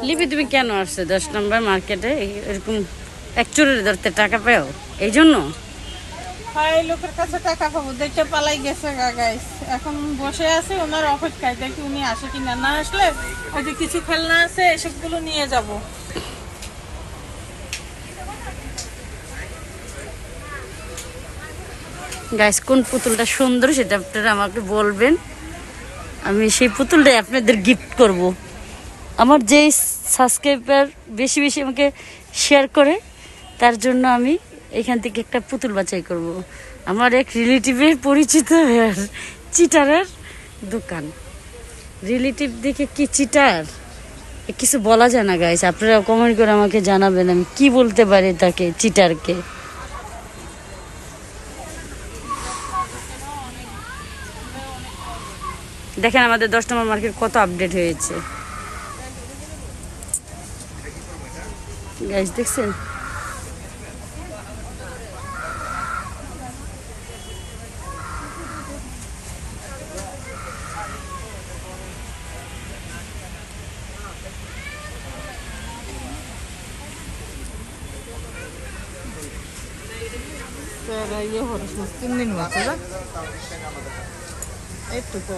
লিপি তুমি কেন আসছো 10 নম্বর মার্কেটে এরকম এক চোরের ধরতে টাকা পাও এই জন্য? লোকের কাছে টাকা পাবো দেখতে পালাই গেছে গাইস, এখন বসে আছে ওনার অপেক্ষায়, দেখি উনি আসে কিনা। না আসলে ওই যে কিছু খেলনা আছে এসবগুলো নিয়ে যাব। গাইস কোন পুতুলটা সুন্দর সেটা আপনারা আমাকে বলবেন, আমি সেই পুতুলটাই আপনাদের গিফট করব। আমার যেই সাবস্ক্রাইবার বেশি বেশি আমাকে শেয়ার করে তার জন্য আমি এখান থেকে একটা পুতুল বাছাই করব। আমার এক রিলেটিভের পরিচিত চিটারের দোকান। রিলেটিভ দেখে কি চিটার কিছু বলা যায় না গাইস, আপনারা কমেন্ট করে আমাকে জানাবেন আমি কি বলতে পারি তাকে, চিটারকে। দেখেন আমাদের 10 নম্বর মার্কেট কত আপডেট হয়েছে গাইস, দেখছেন? Pero yo por sus 3 minutos, ¿verdad? Esto